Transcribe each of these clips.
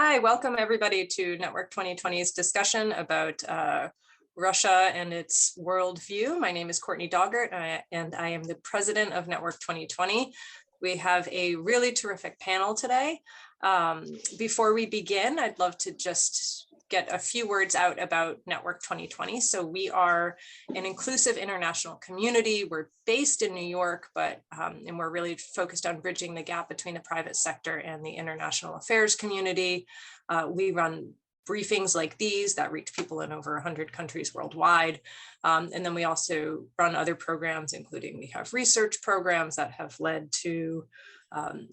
Hi, welcome everybody to Network 2020's discussion about Russia and its worldview. My name is Courtney Doggart, and I am the president of Network 2020. We have a really terrific panel today. Before we begin, I'd love to just get a few words out about Network 2020. So we are an inclusive international community. We're based in New York, and we're really focused on bridging the gap between the private sector and the international affairs community. We run briefings like these that reach people in over 100 countries worldwide. And then we also run other programs, including we have research programs that have led to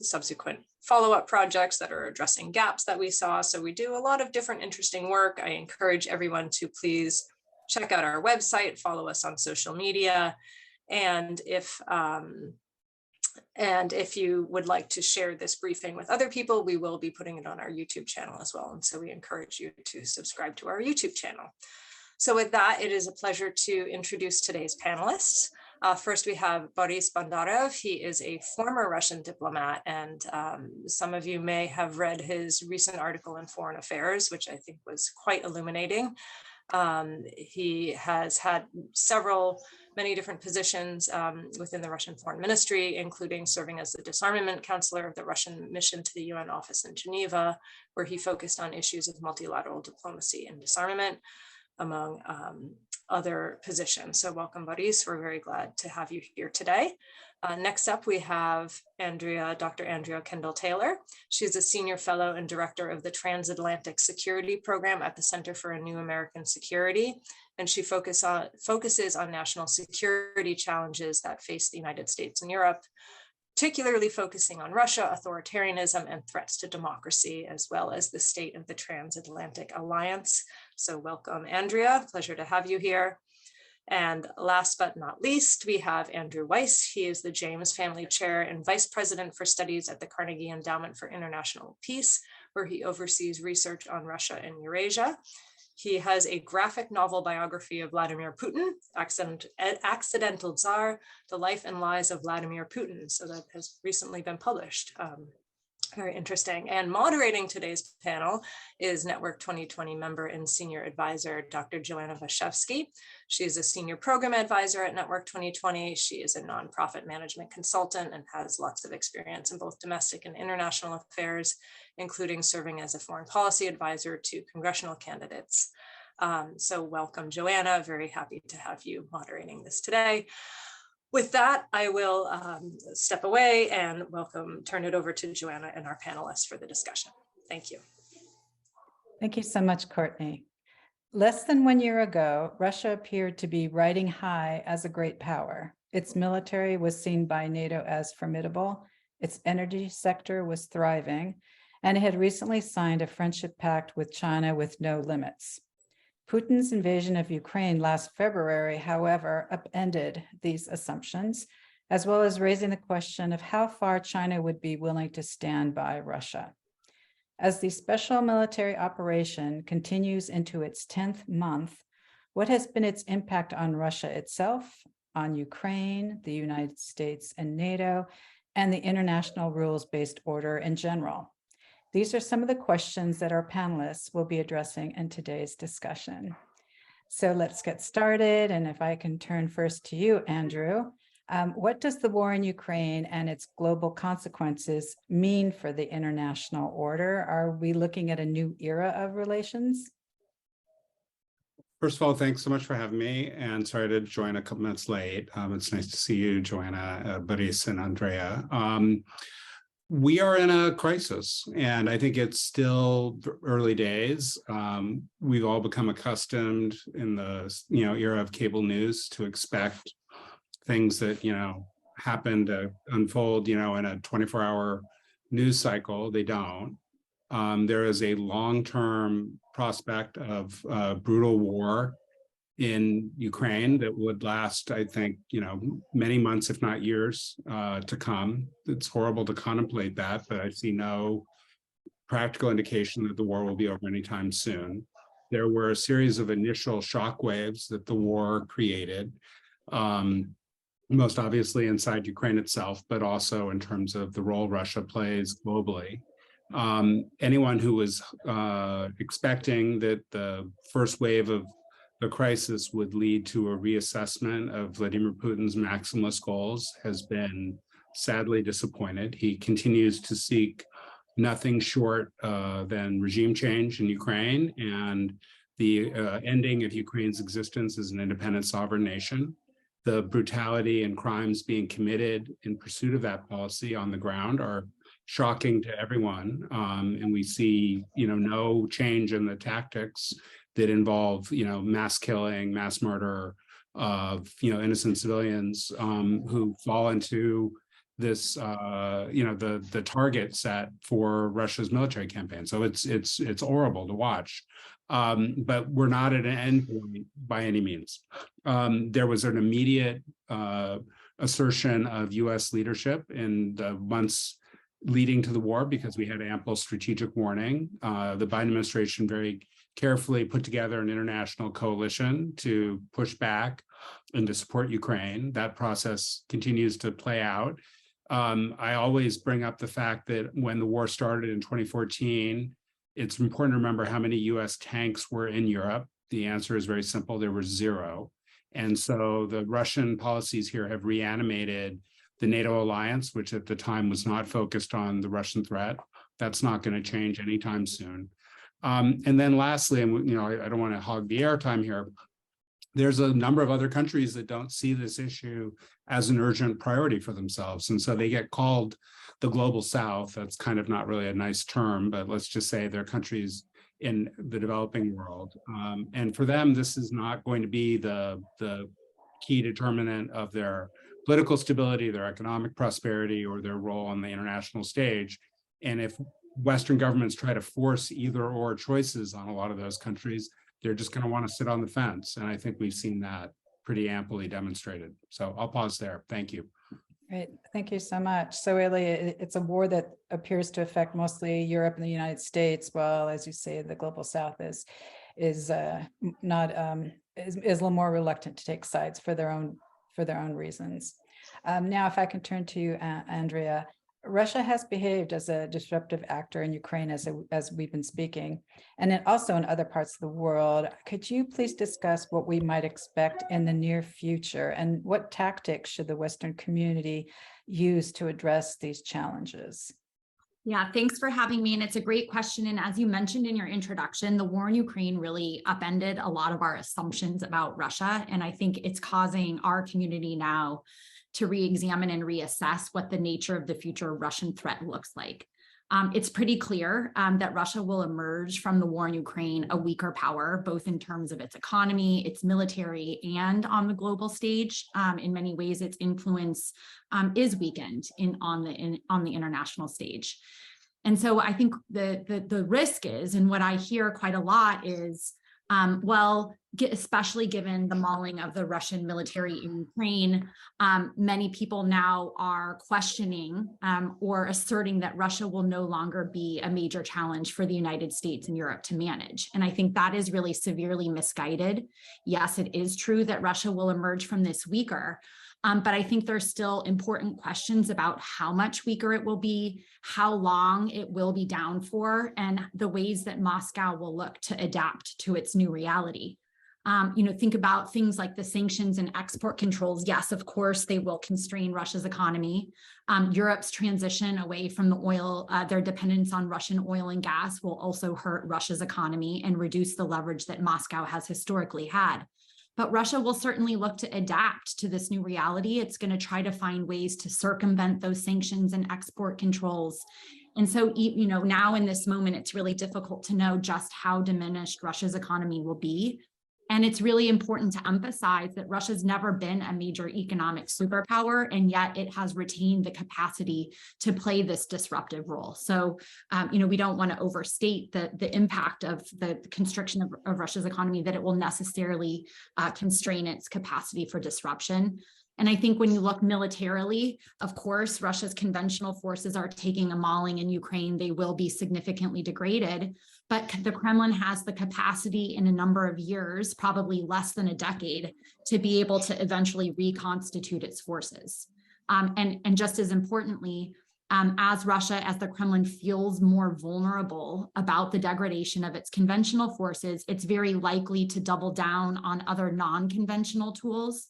subsequent follow-up projects that are addressing gaps that we saw. So we do a lot of different interesting work. I encourage everyone to please check out our website, follow us on social media. And if you would like to share this briefing with other people, we will be putting it on our YouTube channel as well. And so we encourage you to subscribe to our YouTube channel. So with that, it is a pleasure to introduce today's panelists. First, we have Boris Bondarev. He is a former Russian diplomat, and some of you may have read his recent article in Foreign Affairs, which I think was quite illuminating. He has had many different positions within the Russian Foreign Ministry, including serving as the disarmament counselor of the Russian mission to the UN office in Geneva, where he focused on issues of multilateral diplomacy and disarmament, among other positions. So welcome, Boris. We're very glad to have you here today. Next up, we have Dr. Andrea Kendall-Taylor. She's a senior fellow and director of the Transatlantic Security Program at the Center for a New American Security. And she focuses on national security challenges that face the United States and Europe, particularly focusing on Russia, authoritarianism, and threats to democracy, as well as the state of the Transatlantic Alliance. So welcome, Andrea. Pleasure to have you here. And last but not least, we have Andrew Weiss. He is the James Family Chair and Vice President for Studies at the Carnegie Endowment for International Peace, where he oversees research on Russia and Eurasia. He has a graphic novel biography of Vladimir Putin, Accidental Tsar, The Life and Lies of Vladimir Putin. So that has recently been published. Very interesting. And moderating today's panel is Network 2020 member and senior advisor, Dr. Joanna Waszewski. She is a senior program advisor at Network 2020. She is a nonprofit management consultant and has lots of experience in both domestic and international affairs, including serving as a foreign policy advisor to congressional candidates. So welcome, Joanna. Very happy to have you moderating this today. With that, I will step away and turn it over to Joanna and our panelists for the discussion. Thank you. Thank you so much, Courtney. Less than 1 year ago, Russia appeared to be riding high as a great power. Its military was seen by NATO as formidable, its energy sector was thriving, and it had recently signed a friendship pact with China with no limits. Putin's invasion of Ukraine last February, however, upended these assumptions, as well as raising the question of how far China would be willing to stand by Russia. As the special military operation continues into its 10th month, what has been its impact on Russia itself, on Ukraine, the United States and NATO, and the international rules-based order in general? These are some of the questions that our panelists will be addressing in today's discussion. So let's get started. And if I can turn first to you, Andrew, what does the war in Ukraine and its global consequences mean for the international order? Are we looking at a new era of relations? First of all, thanks so much for having me, and sorry to join a couple minutes late. It's nice to see you, Joanna, Boris, and Andrea. We are in a crisis, and I think it's still early days. We've all become accustomed in the era of cable news to expect things that happen to unfold in a 24-hour news cycle. They don't. There is a long-term prospect of brutal war in Ukraine that would last, I think, many months, if not years, to come. It's horrible to contemplate that, but I see no practical indication that the war will be over anytime soon. There were a series of initial shockwaves that the war created, most obviously inside Ukraine itself, but also in terms of the role Russia plays globally. Anyone who was expecting that the first wave of the crisis would lead to a reassessment of Vladimir Putin's maximalist goals has been sadly disappointed. He continues to seek nothing short than regime change in Ukraine and the ending of Ukraine's existence as an independent sovereign nation. The brutality and crimes being committed in pursuit of that policy on the ground are shocking to everyone. And we see, no change in the tactics that involve, mass killing, mass murder of, innocent civilians who fall into this, the target set for Russia's military campaign. So it's horrible to watch. But we're not at an end point by any means. There was an immediate assertion of U.S. leadership in the months leading to the war because we had ample strategic warning. The Biden administration very carefully put together an international coalition to push back and to support Ukraine. That process continues to play out. I always bring up the fact that when the war started in 2014, it's important to remember how many US tanks were in Europe. The answer is very simple, there were 0. And so the Russian policies here have reanimated the NATO alliance, which at the time was not focused on the Russian threat. That's not going to change anytime soon. And then lastly, and I don't want to hog the airtime here, there's a number of other countries that don't see this issue as an urgent priority for themselves. And so they get called the global south. That's kind of not really a nice term, but let's just say they're countries in the developing world. And for them, this is not going to be the key determinant of their political stability, their economic prosperity, or their role on the international stage. And if Western governments try to force either or choices on a lot of those countries, they're just going to want to sit on the fence. And I think we've seen that pretty amply demonstrated. So I'll pause there. Thank you. Great. Thank you so much. So really, it's a war that appears to affect mostly Europe and the United States, while, as you say, the global South is a little more reluctant to take sides for their own reasons. Now, if I can turn to you, Andrea. Russia has behaved as a disruptive actor in Ukraine, as we've been speaking, and also in other parts of the world. Could you please discuss what we might expect in the near future, and what tactics should the Western community use to address these challenges? Yeah, thanks for having me. And it's a great question. And as you mentioned in your introduction, the war in Ukraine really upended a lot of our assumptions about Russia. And I think it's causing our community now to re-examine and reassess what the nature of the future Russian threat looks like. It's pretty clear that Russia will emerge from the war in Ukraine a weaker power, both in terms of its economy, its military, and on the global stage. In many ways, its influence is weakened on the international stage. And so I think the risk is, and what I hear quite a lot is, especially given the mauling of the Russian military in Ukraine, many people now are questioning or asserting that Russia will no longer be a major challenge for the United States and Europe to manage. And I think that is really severely misguided. Yes, it is true that Russia will emerge from this weaker, but I think there's still important questions about how much weaker it will be, how long it will be down for, and the ways that Moscow will look to adapt to its new reality. Think about things like the sanctions and export controls. Yes, of course, they will constrain Russia's economy. Europe's transition away from the oil, their dependence on Russian oil and gas will also hurt Russia's economy and reduce the leverage that Moscow has historically had. But Russia will certainly look to adapt to this new reality. It's going to try to find ways to circumvent those sanctions and export controls. And so, now in this moment, it's really difficult to know just how diminished Russia's economy will be. And it's really important to emphasize that Russia's never been a major economic superpower, and yet it has retained the capacity to play this disruptive role. So, we don't want to overstate the impact of the constriction of Russia's economy, that it will necessarily constrain its capacity for disruption. And I think when you look militarily, of course, Russia's conventional forces are taking a mauling in Ukraine. They will be significantly degraded, but the Kremlin has the capacity in a number of years, probably less than a decade, to be able to eventually reconstitute its forces. And just as importantly, as Russia, as the Kremlin feels more vulnerable about the degradation of its conventional forces, it's very likely to double down on other non-conventional tools,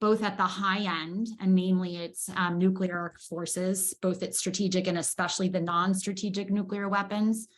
both at the high end, and namely its nuclear forces, both its strategic and especially the non-strategic nuclear weapons,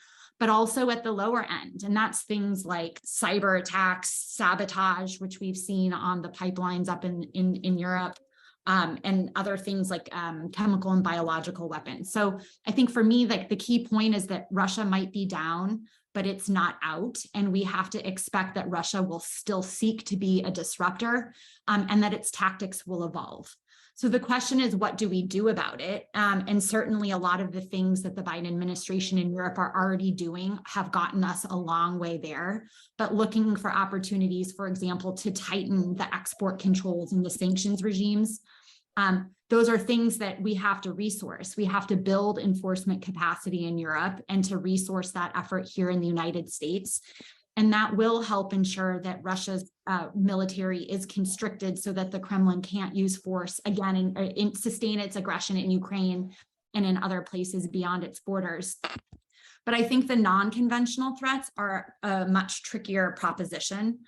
but also at the lower end. And that's things like cyber attacks, sabotage, which we've seen on the pipelines up in Europe, and other things like chemical and biological weapons. So I think for me, like the key point is that Russia might be down, but it's not out. And we have to expect that Russia will still seek to be a disruptor, and that its tactics will evolve. So the question is, what do we do about it? And certainly a lot of the things that the Biden administration in Europe are already doing have gotten us a long way there, but looking for opportunities, for example, to tighten the export controls and the sanctions regimes. Those are things that we have to resource. We have to build enforcement capacity in Europe and to resource that effort here in the United States. And that will help ensure that Russia's military is constricted so that the Kremlin can't use force again and sustain its aggression in Ukraine and in other places beyond its borders. But I think the non-conventional threats are a much trickier proposition.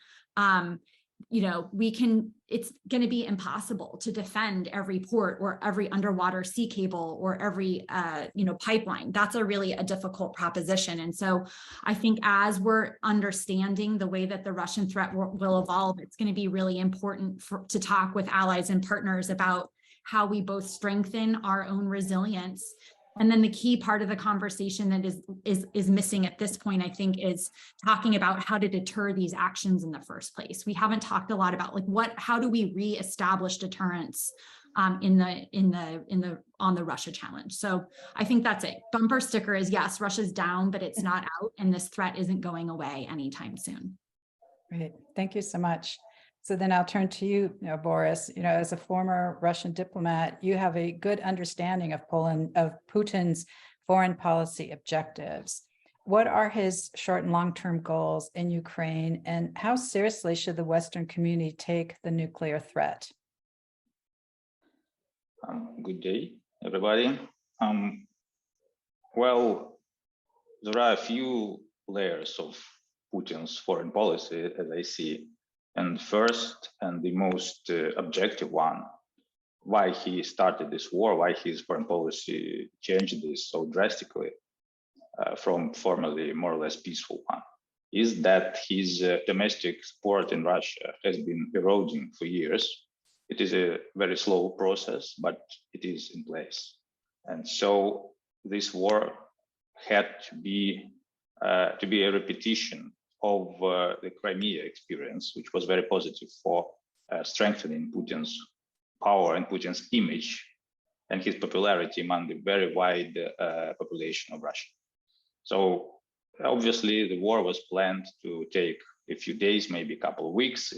It's going to be impossible to defend every port or every underwater sea cable or every, pipeline. That's a difficult proposition. And so I think as we're understanding the way that the Russian threat will evolve, it's going to be really important to talk with allies and partners about how we both strengthen our own resilience. And then the key part of the conversation that is missing at this point, I think, is talking about how to deter these actions in the first place. We haven't talked a lot about how do we reestablish deterrence on the Russia challenge. So I think that's it. Bumper sticker is yes, Russia's down, but it's not out, and this threat isn't going away anytime soon. Great, thank you so much. So then I'll turn to you, Boris. As a former Russian diplomat, you have a good understanding of Putin's foreign policy objectives. What are his short and long-term goals in Ukraine, and how seriously should the Western community take the nuclear threat? Good day, everybody. Well, there are a few layers of Putin's foreign policy, as I see. And first, and the most objective one, why he started this war, why his foreign policy changed this so drastically from formerly more or less peaceful one, is that his domestic support in Russia has been eroding for years. It is a very slow process, but it is in place. And so this war had to be a repetition of the Crimea experience, which was very positive for strengthening Putin's power and Putin's image and his popularity among the very wide population of Russia. So obviously the war was planned to take a few days, maybe a couple of weeks.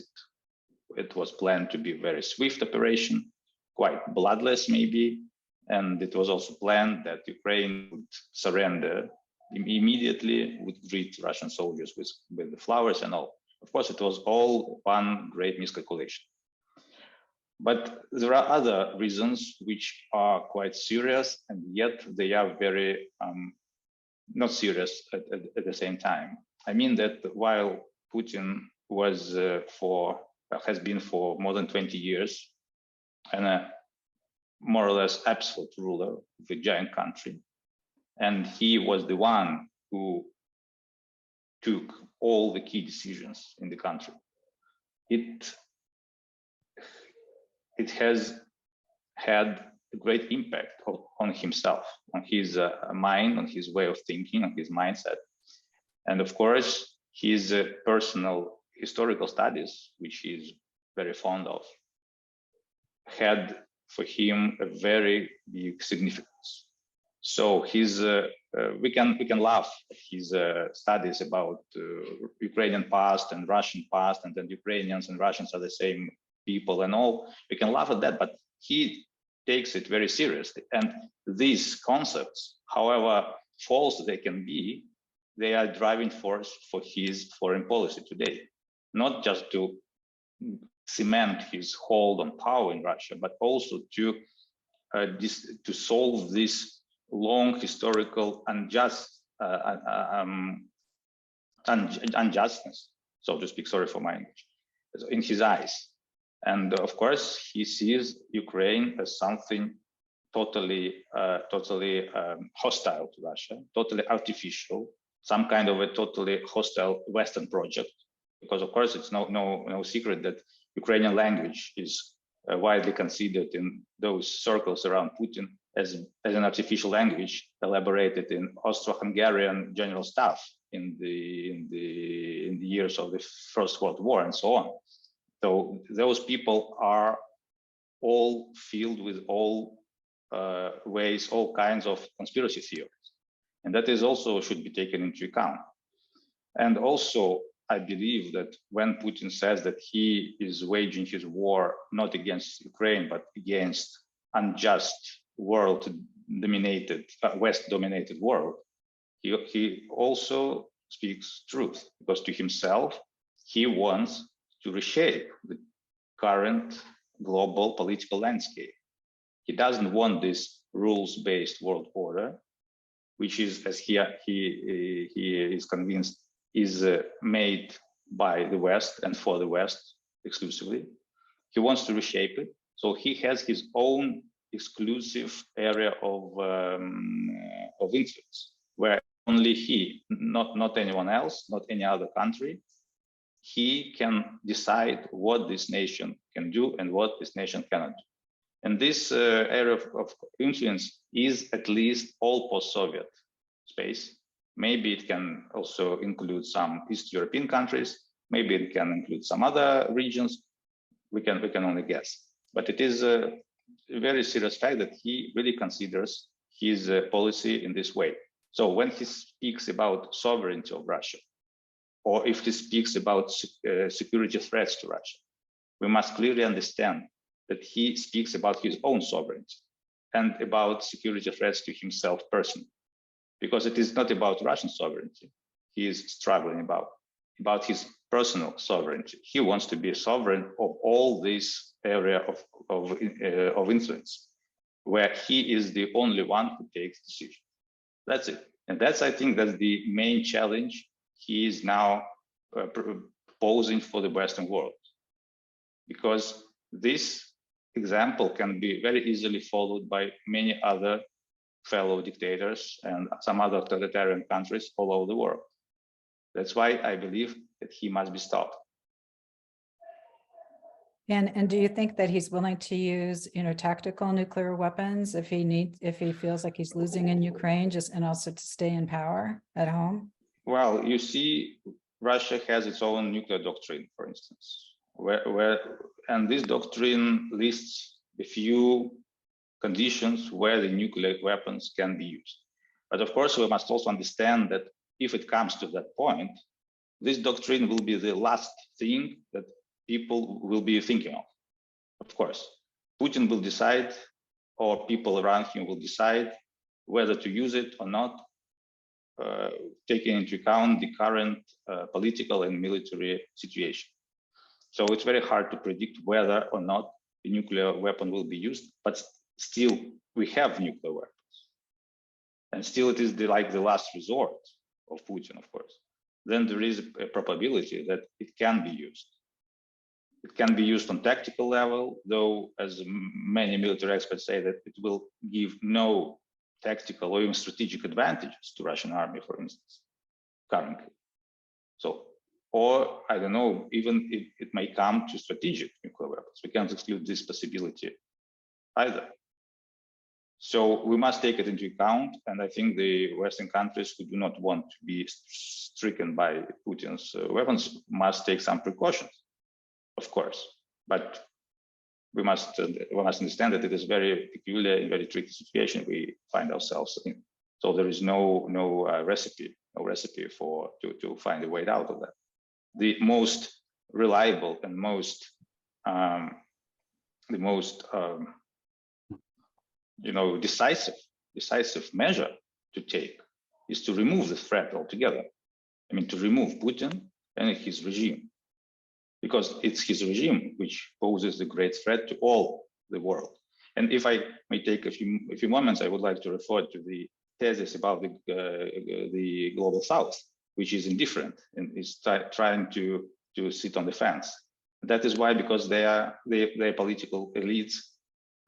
It was planned to be a very swift operation, quite bloodless maybe. And it was also planned that Ukraine would surrender immediately, would greet Russian soldiers with the flowers and all. Of course, it was all one great miscalculation. But there are other reasons which are quite serious, and yet they are very not serious at the same time. I mean that while Putin has been for more than 20 years and a more or less absolute ruler of a giant country, and he was the one who took all the key decisions in the country. It has had a great impact on himself, on his mind, on his way of thinking, on his mindset. And of course, his personal historical studies, which he is very fond of, had for him a very big significance. So his we can laugh at his studies about Ukrainian past and Russian past, and then Ukrainians and Russians are the same people and all. We can laugh at that, but he takes it very seriously. And these concepts, however false they can be, they are driving force for his foreign policy today, not just to cement his hold on power in Russia, but also to solve this long historical unjustness, so to speak, sorry for my English, in his eyes. And of course, he sees Ukraine as something totally hostile to Russia, totally artificial, some kind of a totally hostile Western project. Because of course, it's no secret that Ukrainian language is widely considered in those circles around Putin as an artificial language elaborated in Austro-Hungarian general staff in the years of the First World War and so on. So those people are all filled with all kinds of conspiracy theories, and that is also should be taken into account. And also, I believe that when Putin says that he is waging his war not against Ukraine but against unjust world-dominated, West-dominated world, he also speaks truth, because to himself he wants to reshape the current global political landscape. He doesn't want this rules-based world order, which is, as he is convinced, is made by the West and for the West exclusively. He wants to reshape it, so he has his own exclusive area of influence, where only he, not anyone else, not any other country, he can decide what this nation can do and what this nation cannot do. And this area of influence is at least all post-Soviet space. Maybe it can also include some East European countries. Maybe it can include some other regions. We can only guess. But it is a very serious fact that he really considers his policy in this way. So when he speaks about sovereignty of Russia, or if he speaks about security threats to Russia, we must clearly understand that he speaks about his own sovereignty and about security threats to himself personally, because it is not about Russian sovereignty he is struggling about his personal sovereignty. He wants to be a sovereign of all this area of influence, where he is the only one who takes decisions. That's it. And that's, I think, that's the main challenge he is now posing for the Western world, because this example can be very easily followed by many other fellow dictators and some other totalitarian countries all over the world. That's why I believe that he must be stopped. And do you think that he's willing to use, tactical nuclear weapons if he feels like he's losing in Ukraine, and also to stay in power at home? Well, you see, Russia has its own nuclear doctrine, for instance, and this doctrine lists a few conditions where the nuclear weapons can be used. But of course, we must also understand that if it comes to that point, this doctrine will be the last thing that people will be thinking of course. Putin will decide, or people around him will decide whether to use it or not, taking into account the current political and military situation. So it's very hard to predict whether or not the nuclear weapon will be used, but still we have nuclear weapons. And still it is the last resort of Putin, of course. Then there is a probability that it can be used. It can be used on tactical level, though, as many military experts say, that it will give no tactical or even strategic advantages to Russian army, for instance, currently. So, or I don't know, even if it may come to strategic nuclear weapons. We can't exclude this possibility either. So we must take it into account, and I think the Western countries who do not want to be stricken by Putin's weapons must take some precautions, of course. But we must understand that it is very peculiar and very tricky situation we find ourselves in. So there is no recipe to find a way out of that. The most reliable and decisive measure to take is to remove the threat altogether. I mean, to remove Putin and his regime, because it's his regime which poses the great threat to all the world. And if I may take a few moments, I would like to refer to the thesis about the global south, which is indifferent and is trying to sit on the fence. That is why, because their political elites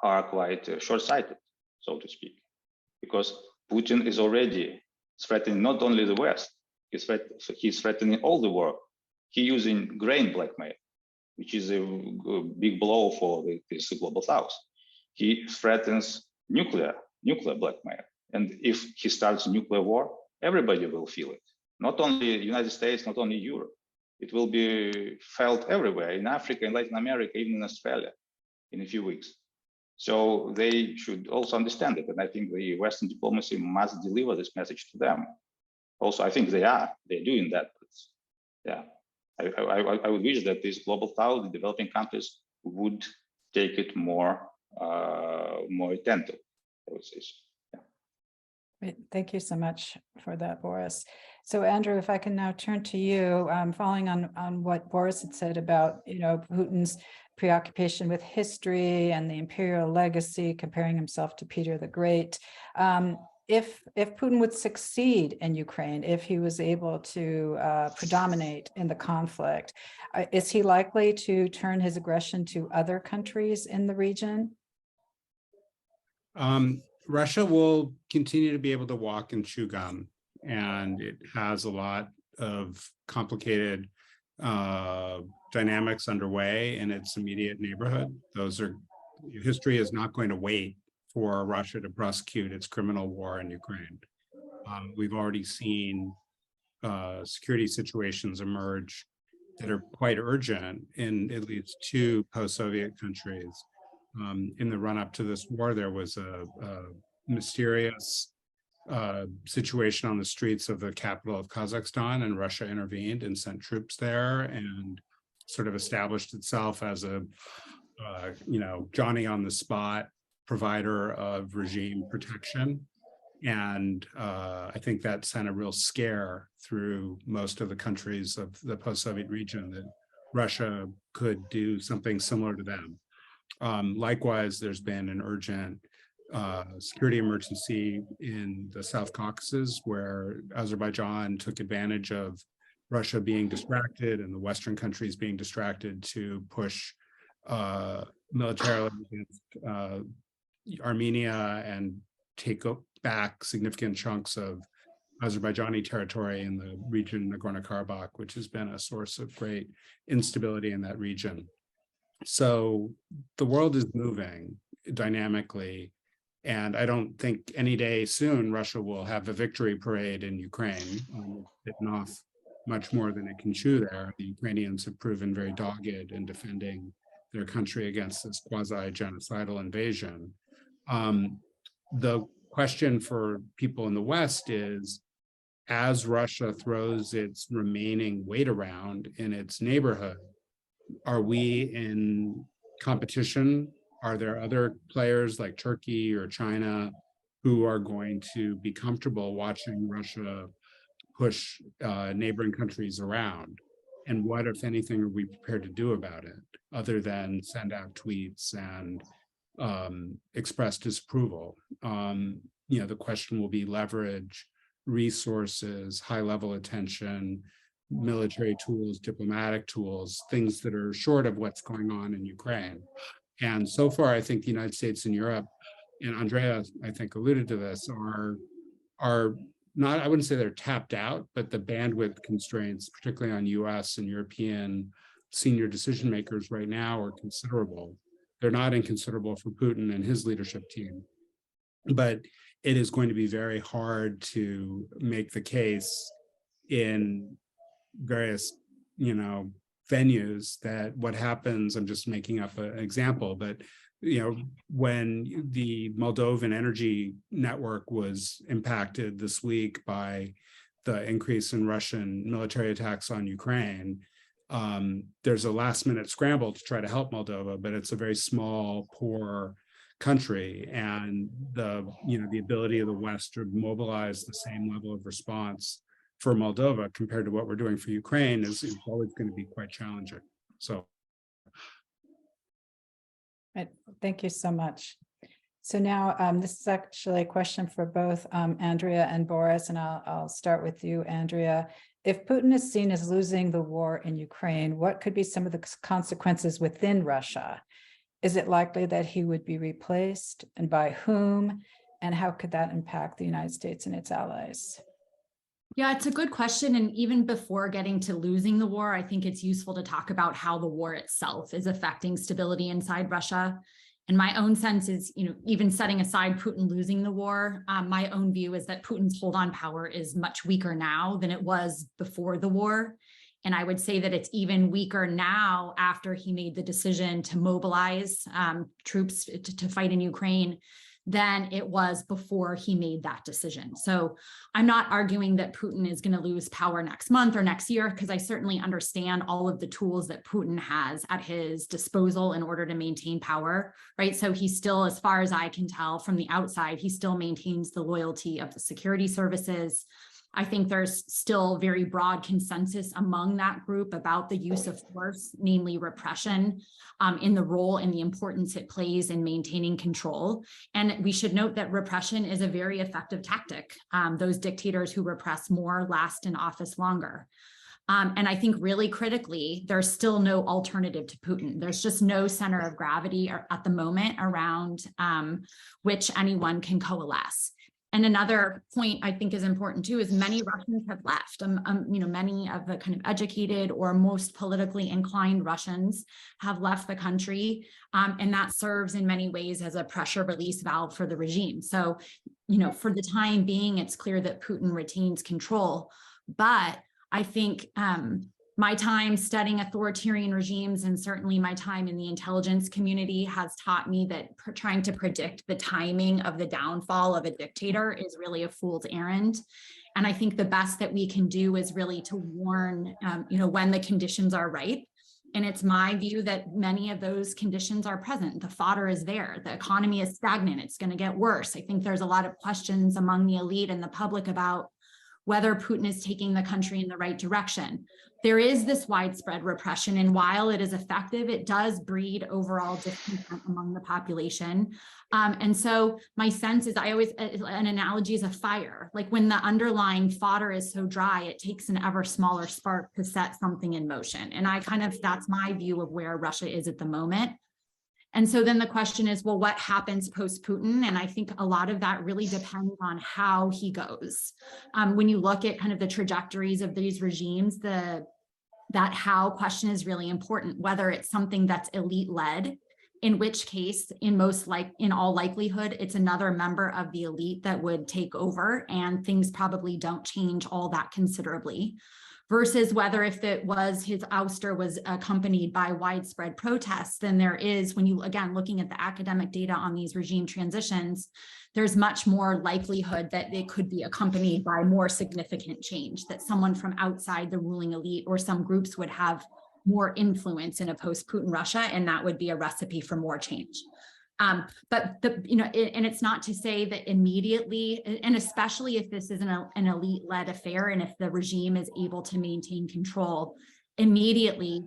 are quite short-sighted, so to speak, because Putin is already threatening not only the West, he's threatening all the world. He's using grain blackmail, which is a big blow for this global south. He threatens nuclear blackmail. And if he starts a nuclear war, everybody will feel it. Not only the United States, not only Europe. It will be felt everywhere, in Africa, in Latin America, even in Australia, in a few weeks. So they should also understand it. And I think the Western diplomacy must deliver this message to them. Also, I think they're doing that. But yeah, I would wish that this global south, the developing countries, would take it more attentive, I would say so. Yeah. Great. Thank you so much for that, Boris. So Andrew, if I can now turn to you, following on what Boris had said about, Putin's preoccupation with history and the imperial legacy, comparing himself to Peter the Great. If Putin would succeed in Ukraine, if he was able to predominate in the conflict, is he likely to turn his aggression to other countries in the region? Russia will continue to be able to walk and chew gum, and it has a lot of complicated dynamics underway in its immediate neighborhood. History is not going to wait for Russia to prosecute its criminal war in Ukraine. We've already seen security situations emerge that are quite urgent in at least two post-Soviet countries. In the run-up to this war, there was a mysterious situation on the streets of the capital of Kazakhstan, and Russia intervened and sent troops there and sort of established itself as a Johnny-on-the-spot provider of regime protection. And I think that sent a real scare through most of the countries of the post-Soviet region that Russia could do something similar to them. Likewise, there's been an urgent security emergency in the South Caucasus, where Azerbaijan took advantage of Russia being distracted and the Western countries being distracted to push militarily against Armenia and take back significant chunks of Azerbaijani territory in the region Nagorno-Karabakh, which has been a source of great instability in that region. So the world is moving dynamically, and I don't think any day soon Russia will have a victory parade in Ukraine. It's bitten off much more than it can chew there. The Ukrainians have proven very dogged in defending their country against this quasi-genocidal invasion. The question for people in the West is, as Russia throws its remaining weight around in its neighborhood, are we in competition? Are there other players like Turkey or China who are going to be comfortable watching Russia push neighboring countries around? And what, if anything, are we prepared to do about it, other than send out tweets and express disapproval? The question will be leverage, resources, high-level attention, military tools, diplomatic tools, things that are short of what's going on in Ukraine. And so far, I think the United States and Europe, and Andrea, I think, alluded to this, are not, I wouldn't say they're tapped out, but the bandwidth constraints, particularly on US and European senior decision makers right now, are considerable. They're not inconsiderable for Putin and his leadership team. But it is going to be very hard to make the case in various, venues that what happens, I'm just making up an example, but, when the Moldovan energy network was impacted this week by the increase in Russian military attacks on Ukraine, there's a last minute scramble to try to help Moldova, but it's a very small, poor country, and the ability of the West to mobilize the same level of response for Moldova compared to what we're doing for Ukraine is always going to be quite challenging. So, thank you so much. So now this is actually a question for both Andrea and Boris, and I'll start with you, Andrea. If Putin is seen as losing the war in Ukraine, what could be some of the consequences within Russia? Is it likely that he would be replaced, and by whom? And how could that impact the United States and its allies? Yeah, it's a good question. And even before getting to losing the war, I think it's useful to talk about how the war itself is affecting stability inside Russia. And my own sense is, even setting aside Putin losing the war, my own view is that Putin's hold on power is much weaker now than it was before the war. And I would say that it's even weaker now after he made the decision to mobilize troops to fight in Ukraine than it was before he made that decision. So I'm not arguing that Putin is going to lose power next month or next year, because I certainly understand all of the tools that Putin has at his disposal in order to maintain power, right? So he still, as far as I can tell from the outside, he still maintains the loyalty of the security services. I think there's still very broad consensus among that group about the use of force, namely repression, in the role and the importance it plays in maintaining control. And we should note that repression is a very effective tactic. Those dictators who repress more last in office longer. And I think really critically, there's still no alternative to Putin. There's just no center of gravity at the moment around which anyone can coalesce. And another point I think is important too is many Russians have left. Many of the kind of educated or most politically inclined Russians have left the country, and that serves in many ways as a pressure release valve for the regime. So, for the time being, it's clear that Putin retains control, but I think my time studying authoritarian regimes, and certainly my time in the intelligence community, has taught me that trying to predict the timing of the downfall of a dictator is really a fool's errand. And I think the best that we can do is really to warn, when the conditions are ripe. And it's my view that many of those conditions are present. The fodder is there. The economy is stagnant. It's going to get worse. I think there's a lot of questions among the elite and the public about whether Putin is taking the country in the right direction. There is this widespread repression, and while it is effective, it does breed overall discontent among the population. And so my sense is, an analogy is a fire. Like when the underlying fodder is so dry, it takes an ever smaller spark to set something in motion. And that's my view of where Russia is at the moment. And so then the question is, well, what happens post-Putin? And I think a lot of that really depends on how he goes. When you look at kind of the trajectories of these regimes, that how question is really important, whether it's something that's elite-led, in which case, in all likelihood, it's another member of the elite that would take over, and things probably don't change all that considerably. Versus whether if his ouster was accompanied by widespread protests, then there is, when you, again, looking at the academic data on these regime transitions, there's much more likelihood that it could be accompanied by more significant change, that someone from outside the ruling elite or some groups would have more influence in a post-Putin Russia, and that would be a recipe for more change. And it's not to say that immediately, and especially if this is an elite-led affair, and if the regime is able to maintain control immediately,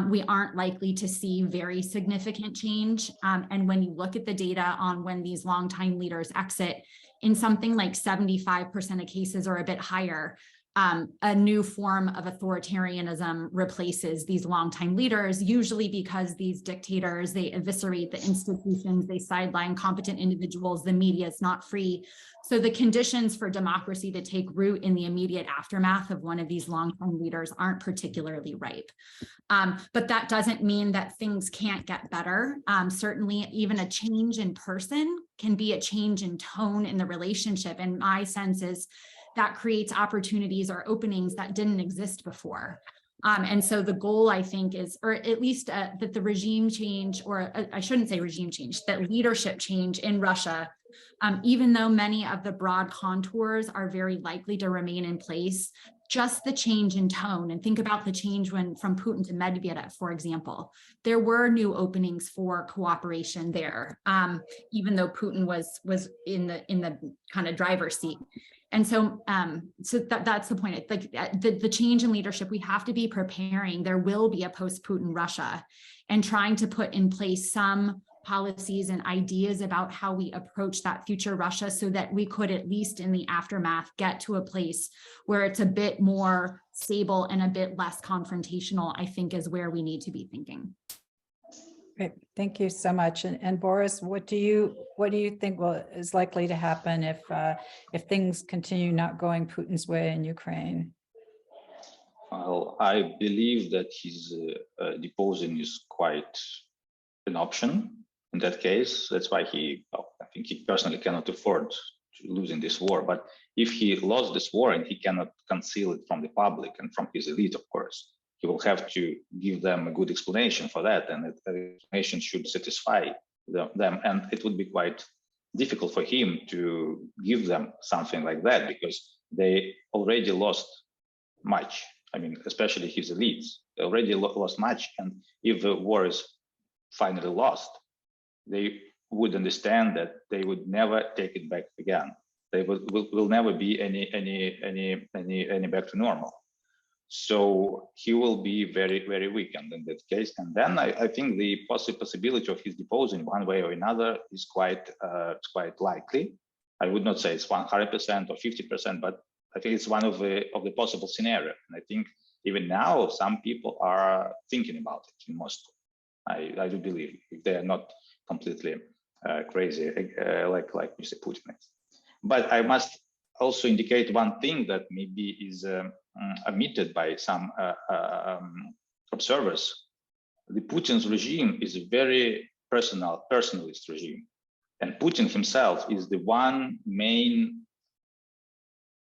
we aren't likely to see very significant change. And when you look at the data on when these longtime leaders exit, in something like 75% of cases or a bit higher, a new form of authoritarianism replaces these longtime leaders, usually because these dictators, they eviscerate the institutions, they sideline competent individuals, the media is not free. So the conditions for democracy to take root in the immediate aftermath of one of these longtime leaders aren't particularly ripe. But that doesn't mean that things can't get better. Certainly, even a change in person can be a change in tone in the relationship. And my sense is that creates opportunities or openings that didn't exist before. And so the goal, I think, is, or at least that the regime change, or I shouldn't say regime change, that leadership change in Russia, even though many of the broad contours are very likely to remain in place, just the change in tone, and think about the change from Putin to Medvedev, for example, there were new openings for cooperation there, even though Putin was in the kind of driver's seat. And so, that's the point. Like the change in leadership, we have to be preparing. There will be a post-Putin Russia, and trying to put in place some policies and ideas about how we approach that future Russia so that we could, at least in the aftermath, get to a place where it's a bit more stable and a bit less confrontational, I think is where we need to be thinking. Great, thank you so much. And Boris, what do you think is likely to happen if things continue not going Putin's way in Ukraine? Well, I believe that his deposing is quite an option in that case. That's why I think he personally cannot afford losing this war. But if he lost this war and he cannot conceal it from the public and from his elite, of course, he will have to give them a good explanation for that, and the explanation should satisfy them. And it would be quite difficult for him to give them something like that, because they already lost much. I mean, especially his elites, they already lost much. And if the war is finally lost, they would understand that they would never take it back again. They will never be any back to normal. So he will be very, very weakened in that case. And then I think the possibility of his deposing one way or another is quite likely. I would not say it's 100% or 50%, but I think it's one of the possible scenarios. And I think even now some people are thinking about it in Moscow. I do believe, if they are not completely crazy like Mr. Putin is. But I must also indicate one thing that maybe is omitted by some observers. The Putin's regime is a very personalist regime, and Putin himself is the one main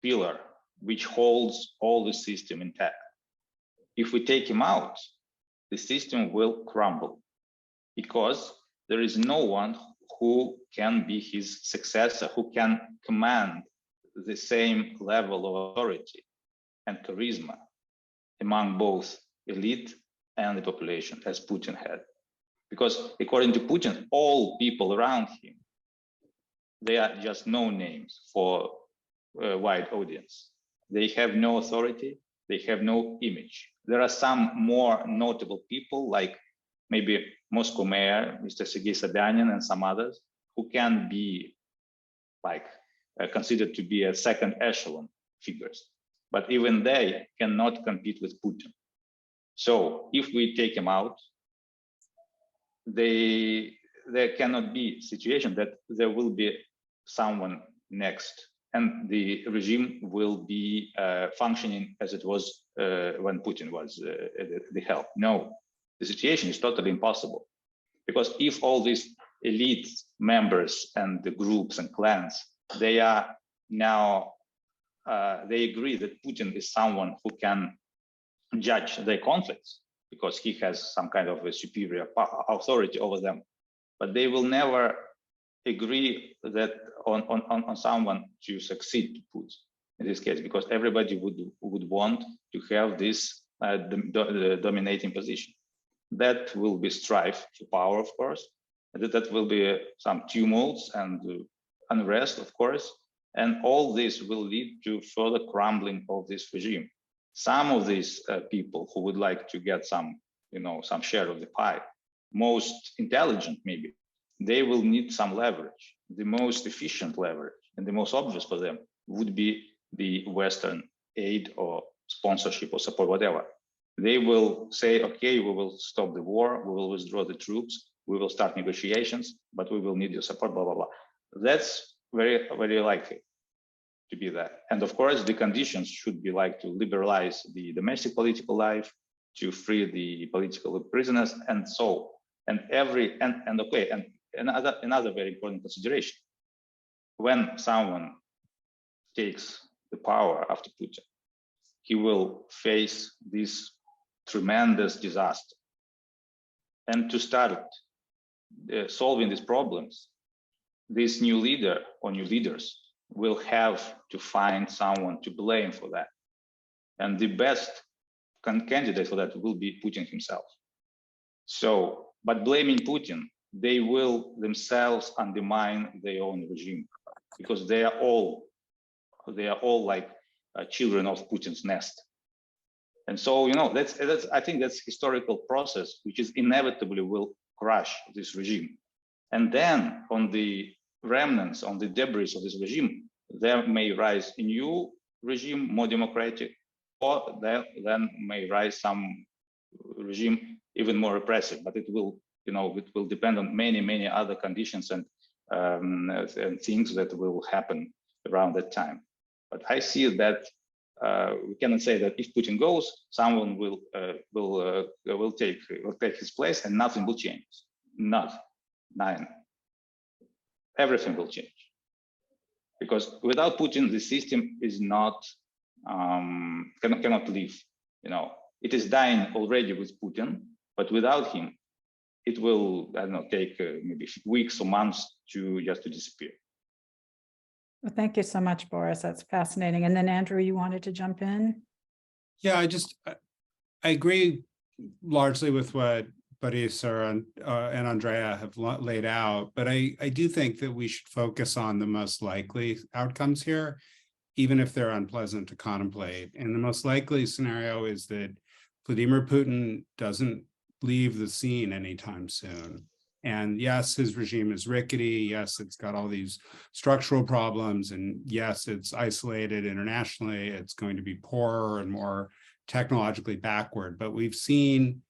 pillar which holds all the system intact. If we take him out, the system will crumble, because there is no one who can be his successor, who can command the same level of authority and charisma among both elite and the population as Putin had. Because according to Putin, all people around him, they are just no names for a wide audience. They have no authority, they have no image. There are some more notable people, like maybe Moscow Mayor, Mr. Sergei Sobyanin, and some others, who can be like considered to be a second echelon figures. But even they cannot compete with Putin. So if we take him out, there cannot be a situation that there will be someone next, and the regime will be functioning as it was when Putin was at the helm. No, the situation is totally impossible, because if all these elite members and the groups and clans, they are now, they agree that Putin is someone who can judge their conflicts because he has some kind of a superior authority over them, but they will never agree that on someone to succeed to Putin in this case, because everybody would want to have this the dominating position. That will be strife for power, of course, and that will be some tumults and unrest, of course, and all this will lead to further crumbling of this regime. Some of these people who would like to get some, some share of the pie, most intelligent maybe, they will need some leverage. The most efficient leverage and the most obvious for them would be the Western aid or sponsorship or support, whatever. They will say, okay, we will stop the war, we will withdraw the troops, we will start negotiations, but we will need your support, blah, blah, blah. That's very, very likely to be that. And of course, the conditions should be like to liberalize the domestic political life, to free the political prisoners, and so, and another very important consideration. When someone takes the power after Putin, he will face this tremendous disaster. And to start solving these problems, this new leader or new leaders will have to find someone to blame for that. And the best candidate for that will be Putin himself. So, but blaming Putin, they will themselves undermine their own regime, because they are all like children of Putin's nest. And so, I think that's historical process, which is inevitably will crush this regime. And then on the remnants, on the debris of this regime, there may rise a new regime, more democratic, or there then may rise some regime even more repressive. But it will, it will depend on many other conditions and things that will happen around that time. But I see that we cannot say that if Putin goes, someone will take his place and nothing will change. Nothing. Everything will change, because without Putin, the system is not cannot live. It is dying already with Putin, but without him, it will, I don't know, take maybe weeks or months to disappear. Well, thank you so much, Boris. That's fascinating. And then Andrew, you wanted to jump in? Yeah, I agree largely with what Boris and Andrea have laid out, but I do think that we should focus on the most likely outcomes here, even if they're unpleasant to contemplate. And the most likely scenario is that Vladimir Putin doesn't leave the scene anytime soon. And yes, his regime is rickety. Yes, it's got all these structural problems. And yes, it's isolated internationally. It's going to be poorer and more technologically backward. But we've seen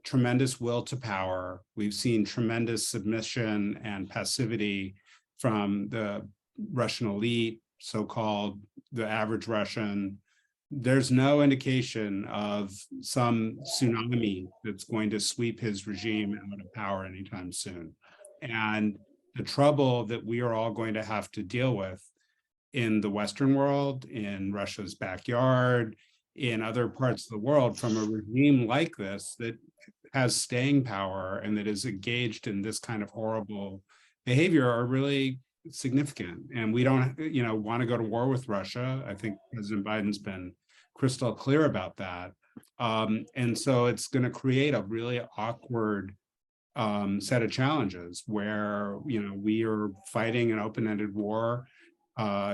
tremendous will to power. We've seen tremendous submission and passivity from the Russian elite, so-called the average Russian. There's no indication of some tsunami that's going to sweep his regime out of power anytime soon. And the trouble that we are all going to have to deal with in the Western world, in Russia's backyard, in other parts of the world from a regime like this that has staying power and that is engaged in this kind of horrible behavior are really significant. And we don't, want to go to war with Russia. I think President Biden's been crystal clear about that. And so it's going to create a really awkward set of challenges where, we are fighting an open-ended war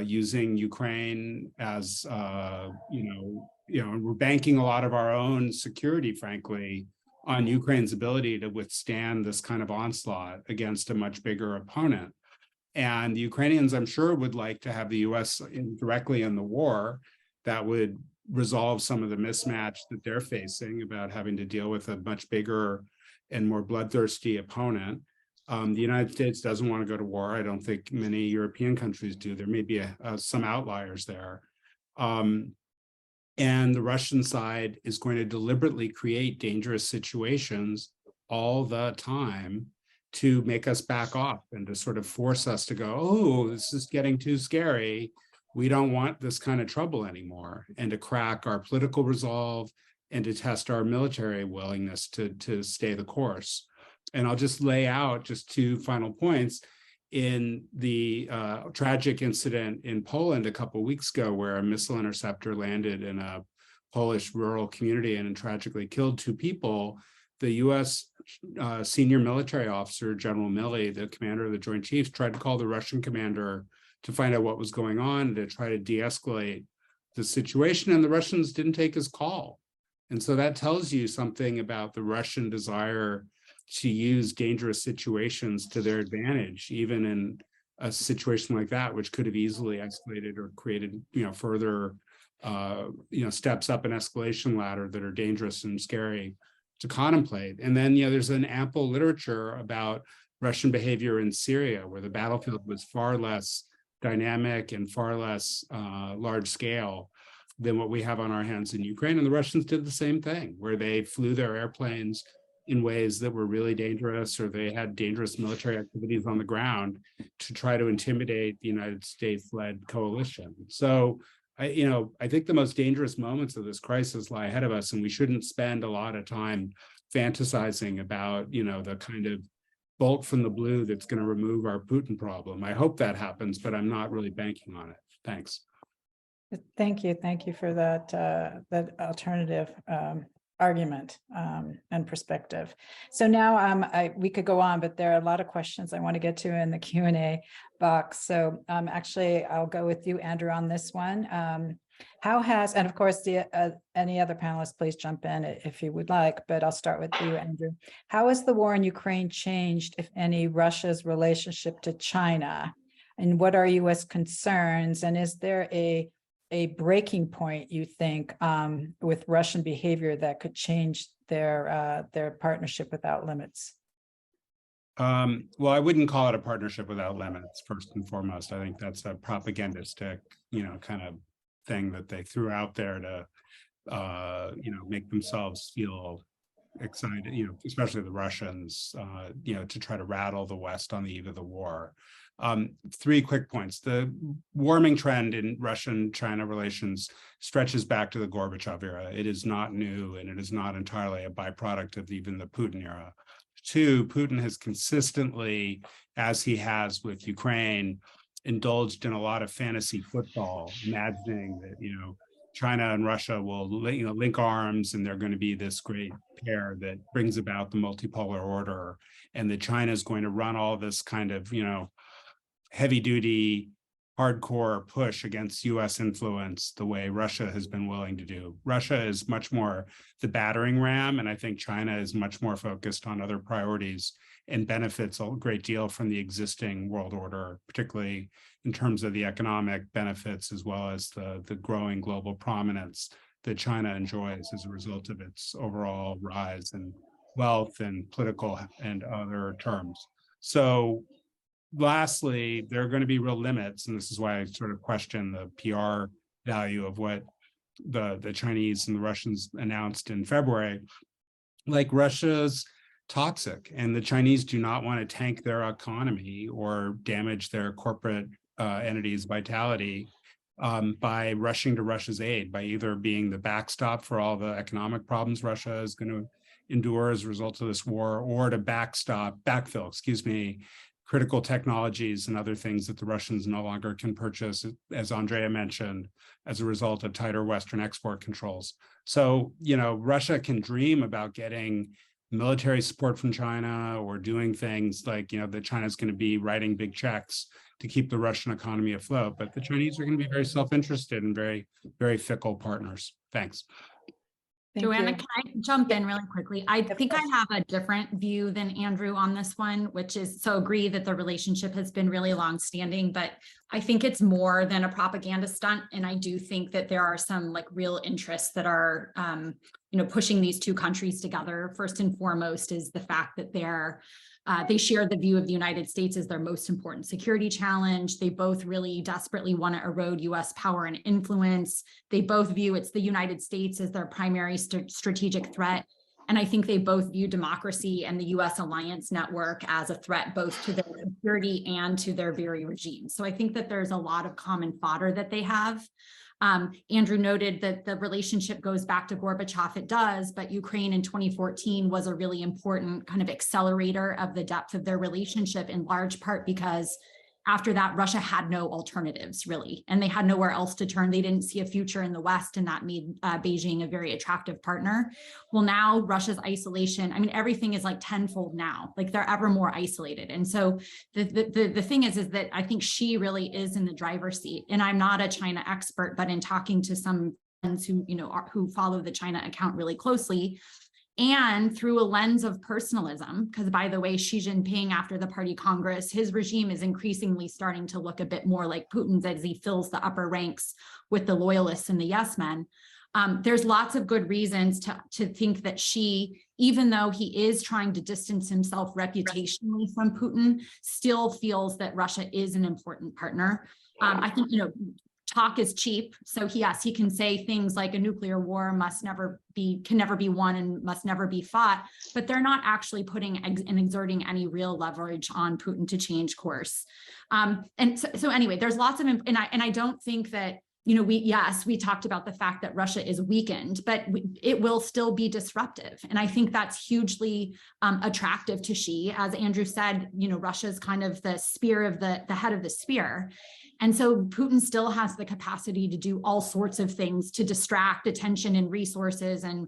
using Ukraine as, we're banking a lot of our own security, frankly, on Ukraine's ability to withstand this kind of onslaught against a much bigger opponent. And the Ukrainians, I'm sure, would like to have the US directly in the war. That would resolve some of the mismatch that they're facing about having to deal with a much bigger and more bloodthirsty opponent. The United States doesn't want to go to war. I don't think many European countries do. There may be some outliers there. And the Russian side is going to deliberately create dangerous situations all the time to make us back off and to sort of force us to go, oh, this is getting too scary. We don't want this kind of trouble anymore, and to crack our political resolve and to test our military willingness to stay the course. And I'll just lay out just two final points. In the tragic incident in Poland a couple of weeks ago, where a missile interceptor landed in a Polish rural community and tragically killed two people, the U.S. Senior military officer, General Milley, the commander of the Joint Chiefs, tried to call the Russian commander to find out what was going on, to try to de-escalate the situation, and the Russians didn't take his call. And so that tells you something about the Russian desire to use dangerous situations to their advantage, even in a situation like that, which could have easily escalated or created, further, steps up an escalation ladder that are dangerous and scary to contemplate. And then, there's an ample literature about Russian behavior in Syria, where the battlefield was far less dynamic and far less large scale than what we have on our hands in Ukraine. And the Russians did the same thing, where they flew their airplanes in ways that were really dangerous, or they had dangerous military activities on the ground to try to intimidate the United States-led coalition. So, I think the most dangerous moments of this crisis lie ahead of us, and we shouldn't spend a lot of time fantasizing about, the kind of bolt from the blue that's going to remove our Putin problem. I hope that happens, but I'm not really banking on it. Thanks. Thank you for that alternative argument and perspective. So now we could go on, but there are a lot of questions I want to get to in the Q&A box. So actually, I'll go with you, Andrew, on this one. How has, and of course, any other panelists, please jump in if you would like, but I'll start with you, Andrew. How has the war in Ukraine changed, if any, Russia's relationship to China? And what are U.S. concerns? And is there a breaking point, you think, with Russian behavior that could change their partnership without limits? Well, I wouldn't call it a partnership without limits, first and foremost. I think that's a propagandistic, kind of thing that they threw out there to, make themselves feel excited, especially the Russians, to try to rattle the West on the eve of the war. 3 quick points. The warming trend in Russian-China relations stretches back to the Gorbachev era. It is not new, and it is not entirely a byproduct of even the Putin era. 2, Putin has consistently, as he has with Ukraine, indulged in a lot of fantasy football, imagining that, China and Russia will, link arms, and they're going to be this great pair that brings about the multipolar order, and that China is going to run all this kind of, heavy-duty, hardcore push against U.S. influence the way Russia has been willing to do. Russia is much more the battering ram, and I think China is much more focused on other priorities and benefits a great deal from the existing world order, particularly in terms of the economic benefits as well as the growing global prominence that China enjoys as a result of its overall rise in wealth and political and other terms. So lastly, there are going to be real limits, and this is why I sort of question the PR value of what the Chinese and the Russians announced in February. Like, Russia's toxic, and the Chinese do not want to tank their economy or damage their corporate entities' vitality by rushing to Russia's aid, by either being the backstop for all the economic problems Russia is going to endure as a result of this war, or to backfill, critical technologies and other things that the Russians no longer can purchase, as Andrea mentioned, as a result of tighter Western export controls. So, Russia can dream about getting military support from China, or doing things like, that China's going to be writing big checks to keep the Russian economy afloat. But the Chinese are going to be very self-interested and very, very fickle partners. Thanks. Thank Joanna, you. can I jump in really quickly? I think I have a different view than Andrew on this one, which is, so agree that the relationship has been really longstanding, but I think it's more than a propaganda stunt. And I do think that there are some real interests that are, pushing these two countries together. First and foremost is the fact that they share the view of the United States as their most important security challenge. They both really desperately want to erode U.S. power and influence. They both view it's the United States as their primary strategic threat. And I think they both view democracy and the U.S. alliance network as a threat, both to their security and to their very regime. So I think that there's a lot of common fodder that they have. Andrew noted that the relationship goes back to Gorbachev. It does, but Ukraine in 2014 was a really important kind of accelerator of the depth of their relationship, in large part because after that, Russia had no alternatives, really, and they had nowhere else to turn. They didn't see a future in the West, and that made Beijing a very attractive partner. Well, now Russia's isolation, everything is tenfold now, they're ever more isolated. And so the thing is that I think she really is in the driver's seat. And I'm not a China expert, but in talking to some friends who follow the China account really closely, and through a lens of personalism, because by the way, Xi Jinping, after the Party Congress, his regime is increasingly starting to look a bit more like Putin's as he fills the upper ranks with the loyalists and the yes men. There's lots of good reasons to think that Xi, even though he is trying to distance himself reputationally from Putin, still feels that Russia is an important partner. I think, talk is cheap. So yes, he can say things like a nuclear war can never be won and must never be fought, but they're not actually putting and exerting any real leverage on Putin to change course. And so anyway, there's lots of, and I don't think that we talked about the fact that Russia is weakened, but it will still be disruptive. And I think that's hugely attractive to Xi. As Andrew said, Russia is kind of the spear of the head of the spear. And so Putin still has the capacity to do all sorts of things to distract attention and resources and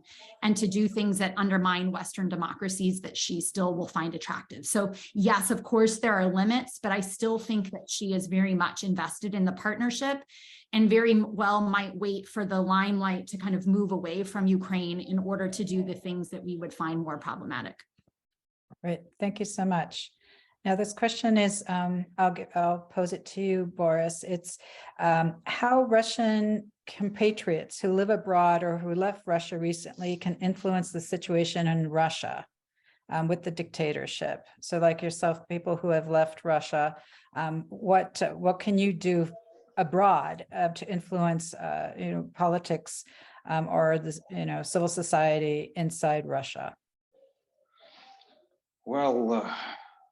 to do things that undermine Western democracies that Xi still will find attractive. So yes, of course, there are limits, but I still think that Xi is very much invested in the partnership and very well might wait for the limelight to kind of move away from Ukraine in order to do the things that we would find more problematic. Great, thank you so much. Now, this question is, I'll pose it to you, Boris. It's how Russian compatriots who live abroad or who left Russia recently can influence the situation in Russia with the dictatorship. So like yourself, people who have left Russia, what can you do abroad to influence politics or the civil society inside Russia? Well,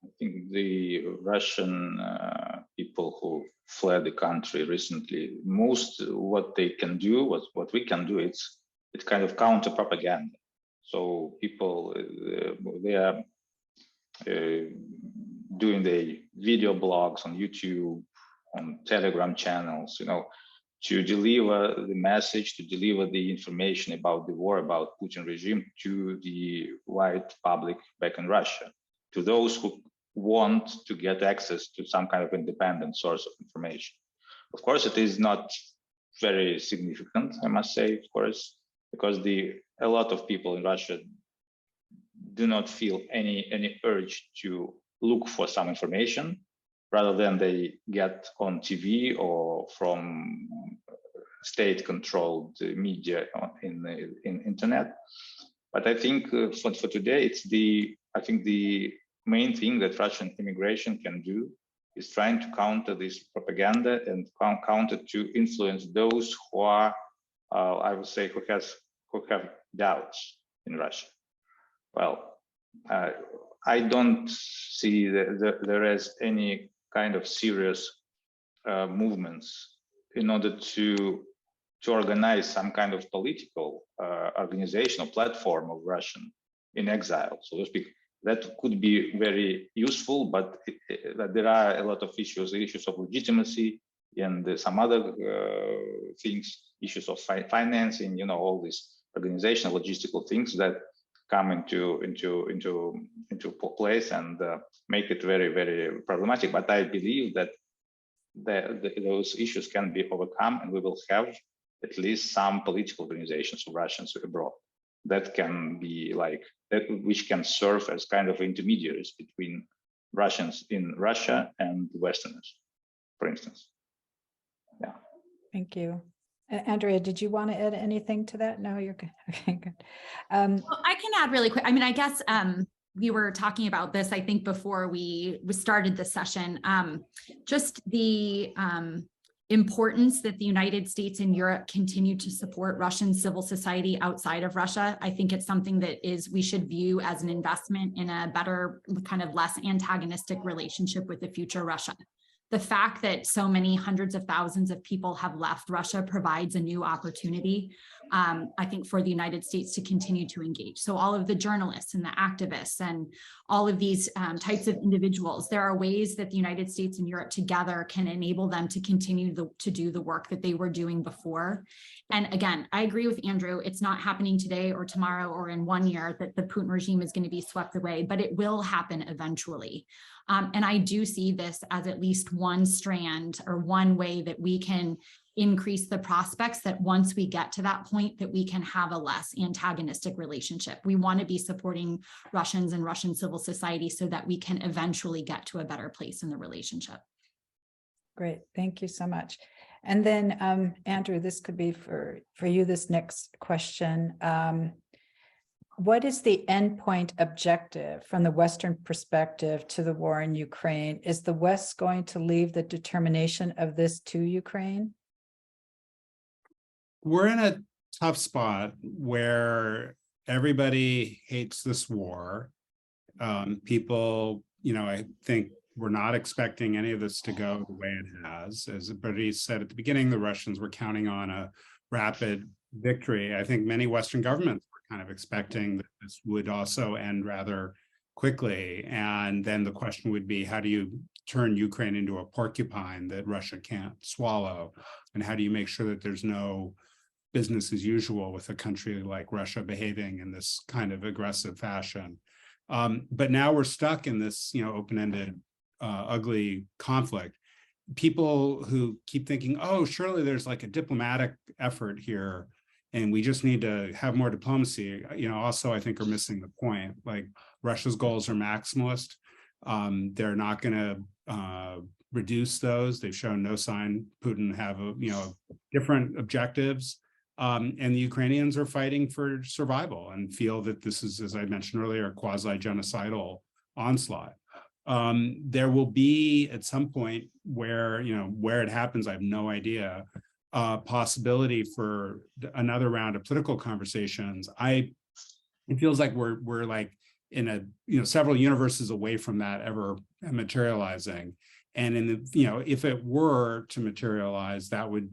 I think the Russian people who fled the country recently, most what they can do, what we can do, it's kind of counter propaganda. So people, they are doing the video blogs on YouTube, on Telegram channels, to deliver the message, to deliver the information about the war, about Putin regime to the wide public back in Russia, to those who want to get access to some kind of independent source of information. Of course, it is not very significant, I must say, of course, because a lot of people in Russia do not feel any urge to look for some information, rather than they get on TV or from state-controlled media in internet. But I think for today, I think the main thing that Russian immigration can do is trying to counter this propaganda and counter to influence those who are, I would say, who have doubts in Russia. Well, I don't see that there is any kind of serious movements in order to organize some kind of political organization or platform of Russian in exile, so to speak. That could be very useful, but there are a lot of issues of legitimacy and some other things, issues of financing, all these organizational logistical things that come into place and make it very, very problematic. But I believe that those issues can be overcome, and we will have at least some political organizations of Russians abroad that can be which can serve as kind of intermediaries between Russians in Russia and Westerners, for instance. Yeah. Thank you. Andrea, did you want to add anything to that? No, you're good. Okay, good. Well, I can add really quick. I mean, I guess we were talking about this, I think, before we started the session, just the importance that the United States and Europe continue to support Russian civil society outside of Russia. I think it's something that we should view as an investment in a better, kind of less antagonistic relationship with the future Russia. The fact that so many hundreds of thousands of people have left Russia provides a new opportunity, I think, for the United States to continue to engage. So all of the journalists and the activists and all of these types of individuals, there are ways that the United States and Europe together can enable them to continue to do the work that they were doing before. And again, I agree with Andrew, it's not happening today or tomorrow or in 1 year that the Putin regime is going to be swept away, but it will happen eventually. And I do see this as at least one strand or one way that we can increase the prospects that once we get to that point, that we can have a less antagonistic relationship. We want to be supporting Russians and Russian civil society so that we can eventually get to a better place in the relationship. Great, thank you so much. And then Andrew, this could be for you, this next question. What is the endpoint objective from the Western perspective to the war in Ukraine? Is the West going to leave the determination of this to Ukraine? We're in a tough spot where everybody hates this war. People, I think we're not expecting any of this to go the way it has. As Boris said at the beginning, the Russians were counting on a rapid victory. I think many Western governments were kind of expecting that this would also end rather quickly. And then the question would be, how do you turn Ukraine into a porcupine that Russia can't swallow? And how do you make sure that there's no business as usual with a country like Russia behaving in this kind of aggressive fashion? But now we're stuck in this, open-ended, ugly conflict. People who keep thinking, oh, surely there's like a diplomatic effort here, and we just need to have more diplomacy, also I think are missing the point. Like, Russia's goals are maximalist. They're not going to reduce those. They've shown no sign. Putin have different objectives. And the Ukrainians are fighting for survival and feel that this is, as I mentioned earlier, a quasi-genocidal onslaught. There will be at some point where, where it happens, I have no idea, possibility for another round of political conversations. It feels like we're like in a, several universes away from that ever materializing. And in the, if it were to materialize, that would,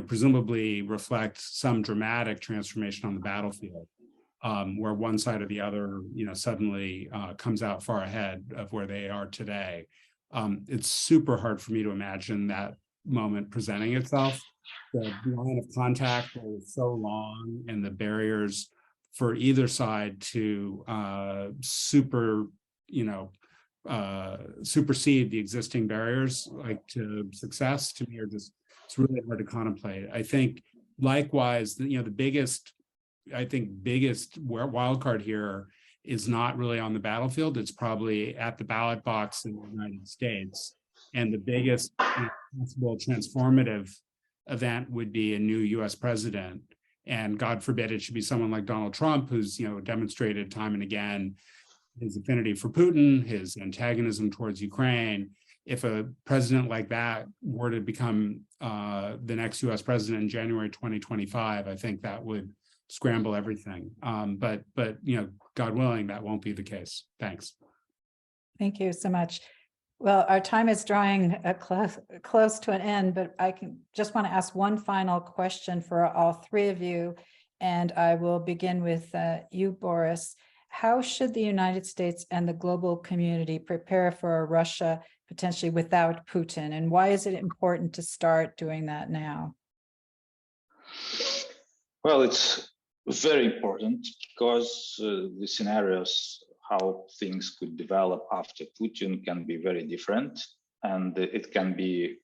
presumably reflect some dramatic transformation on the battlefield, where one side or the other, suddenly comes out far ahead of where they are today. It's super hard for me to imagine that moment presenting itself. The line of contact is so long, and the barriers for either side to supersede the existing barriers, like to success, to me are just, it's really hard to contemplate. I think likewise, the biggest wild card here is not really on the battlefield. It's probably at the ballot box in the United States. And the biggest possible transformative event would be a new US president. And God forbid it should be someone like Donald Trump, who's demonstrated time and again his affinity for Putin, his antagonism towards Ukraine. If a president like that were to become the next US president in January 2025, I think that would scramble everything. But God willing, that won't be the case. Thanks. Thank you so much. Well, our time is drawing close to an end, but I just want to ask one final question for all three of you. And I will begin with you, Boris. How should the United States and the global community prepare for a Russia potentially without Putin? And why is it important to start doing that now? Well, it's very important because the scenarios, how things could develop after Putin, can be very different. And it can be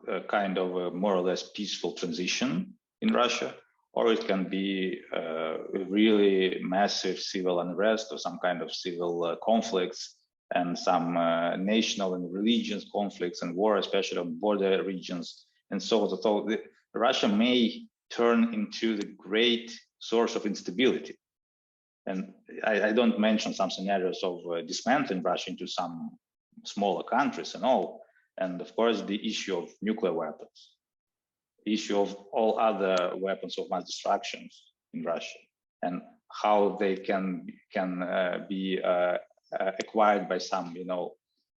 a kind of a more or less peaceful transition in Russia, or it can be a really massive civil unrest or some kind of civil conflicts, and some national and religious conflicts and war, especially on border regions. And so Russia may turn into the great source of instability. And I don't mention some scenarios of dismantling Russia into some smaller countries and all. And of course, the issue of nuclear weapons, the issue of all other weapons of mass destruction in Russia, and how they can be acquired by some,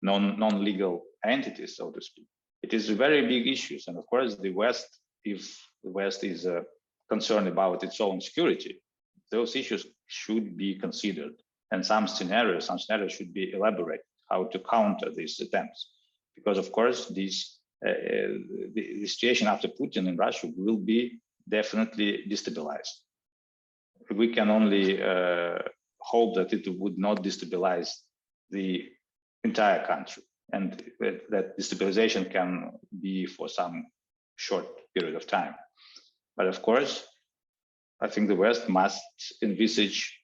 non-legal entities, so to speak. It is a very big issue. And of course, the West, if the West is concerned about its own security, those issues should be considered. And some scenarios should be elaborated, how to counter these attempts. Because of course, the situation after Putin in Russia will be definitely destabilized. We can only hope that it would not destabilize the entire country, and that destabilization can be for some short period of time. But of course, I think the West must envisage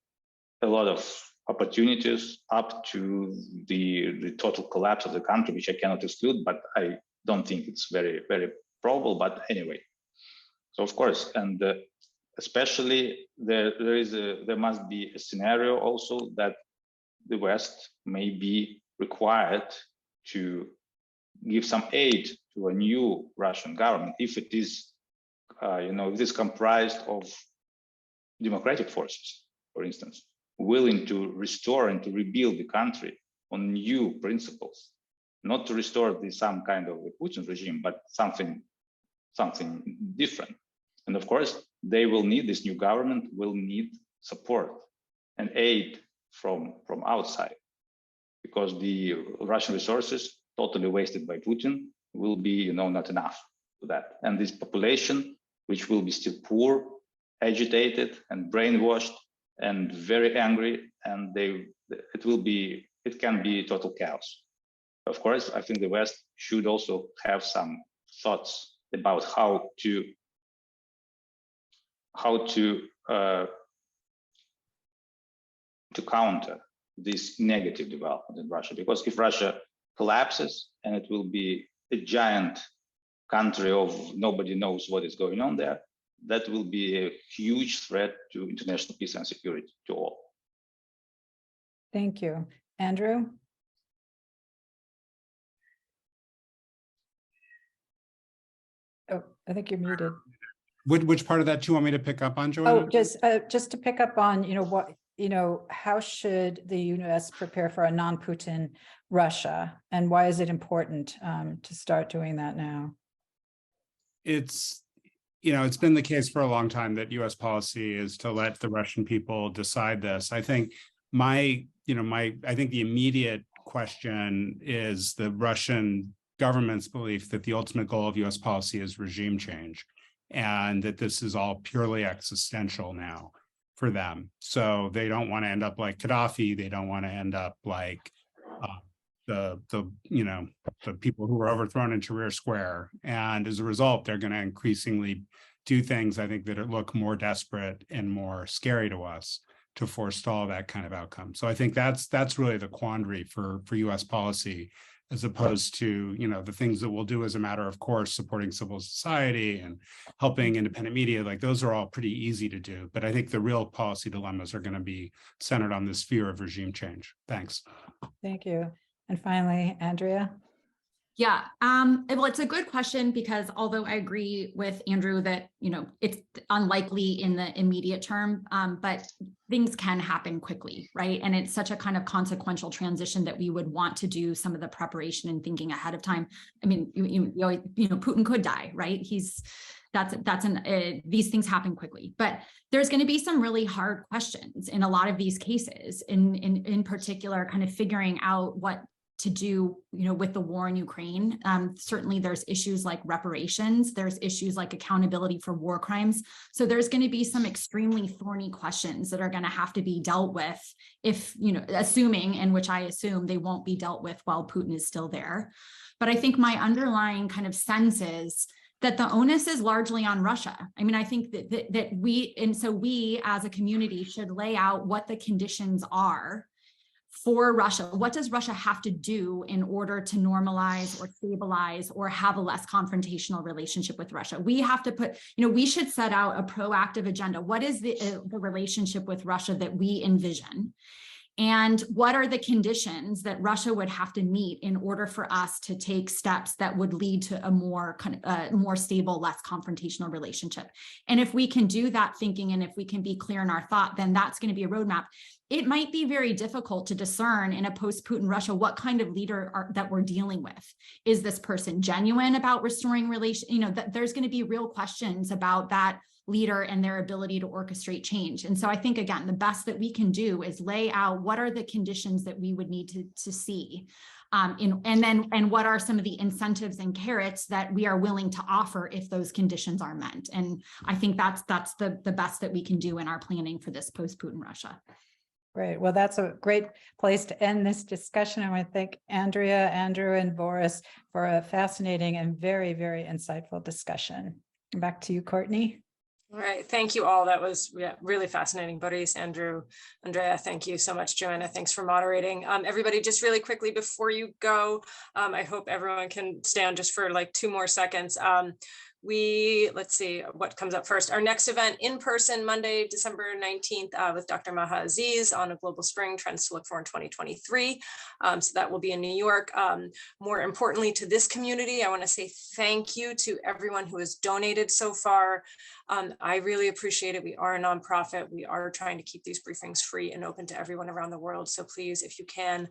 a lot of opportunities up to the total collapse of the country, which I cannot exclude, but I don't think it's very, very probable. But anyway, so of course, and especially there must be a scenario also that the West may be required to give some aid to a new Russian government if it is, if it is comprised of democratic forces, for instance, willing to restore and to rebuild the country on new principles not to restore some kind of Putin regime, but something different. And of course, they will need, this new government will need support and aid from outside, because the Russian resources totally wasted by Putin will be, not enough for that. And this population, which will be still poor, agitated and brainwashed and very angry, and it can be total chaos. Of course, I think the West should also have some thoughts about how to counter this negative development in Russia. Because if Russia collapses, and it will be a giant country of nobody knows what is going on there, that will be a huge threat to international peace and security to all. Thank you. Andrew? Oh, I think you're muted. Which part of that do you want me to pick up on, Joanna? Oh, just to pick up on, how should the US prepare for a non-Putin Russia, and why is it important to start doing that now? It's been the case for a long time that US policy is to let the Russian people decide this. I think I think the immediate question is the Russian government's belief that the ultimate goal of US policy is regime change, and that this is all purely existential now for them. So they don't want to end up like Gaddafi. They don't want to end up like the people who were overthrown in Tahrir Square. And as a result, they're going to increasingly do things, I think, that look more desperate and more scary to us to forestall that kind of outcome. So I think that's really the quandary for US policy, as opposed to, the things that we'll do as a matter of course, supporting civil society and helping independent media. Like, those are all pretty easy to do. But I think the real policy dilemmas are going to be centered on this fear of regime change. Thanks. Thank you. And finally, Andrea? Yeah, well, it's a good question, because although I agree with Andrew that, it's unlikely in the immediate term, but things can happen quickly, right? And it's such a kind of consequential transition that we would want to do some of the preparation and thinking ahead of time. I mean, Putin could die, right? These things happen quickly, but there's going to be some really hard questions in a lot of these cases, in particular, kind of figuring out what to do, with the war in Ukraine. Certainly there's issues like reparations, there's issues like accountability for war crimes. So there's going to be some extremely thorny questions that are going to have to be dealt with, if, assuming, and which I assume they won't be dealt with while Putin is still there. But I think my underlying kind of sense is that the onus is largely on Russia. I mean, I think that we as a community should lay out what the conditions are for Russia. What does Russia have to do in order to normalize or stabilize or have a less confrontational relationship with Russia? We have to put, we should set out a proactive agenda. What is the relationship with Russia that we envision? And what are the conditions that Russia would have to meet in order for us to take steps that would lead to a more stable, less confrontational relationship? And if we can do that thinking, and if we can be clear in our thought, then that's going to be a roadmap. It might be very difficult to discern in a post-Putin Russia what kind of leader that we're dealing with. Is this person genuine about restoring relations? There's going to be real questions about that leader and their ability to orchestrate change. And so I think, again, the best that we can do is lay out what are the conditions that we would need to see, and what are some of the incentives and carrots that we are willing to offer if those conditions are met. And I think that's the best that we can do in our planning for this post-Putin Russia. Great. Well, that's a great place to end this discussion. I want to thank Andrea, Andrew, and Boris for a fascinating and very, very insightful discussion. Back to you, Courtney. All right. Thank you all. That was really fascinating. Boris, Andrew, Andrea, thank you so much. Joanna, thanks for moderating. Everybody, just really quickly before you go, I hope everyone can stay on just for like 2 more seconds. Let's see what comes up first. Our next event in person, Monday, December 19th, with Dr. Maha Aziz on a global spring, trends to look for in 2023. So that will be in New York. More importantly to this community, I want to say thank you to everyone who has donated so far. I really appreciate it. We are a nonprofit. We are trying to keep these briefings free and open to everyone around the world. So please, if you can,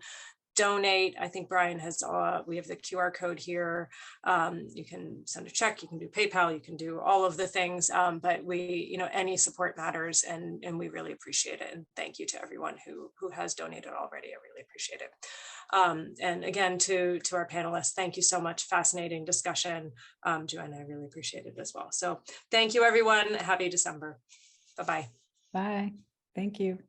donate. I think Brian has, we have the QR code here. You can send a check, you can do PayPal, you can do all of the things, but we, any support matters, and we really appreciate it. And thank you to everyone who has donated already. I really appreciate it. And again, to our panelists, thank you so much. Fascinating discussion. Joanna, I really appreciate it as well. So thank you, everyone. Happy December. Bye-bye. Bye. Thank you.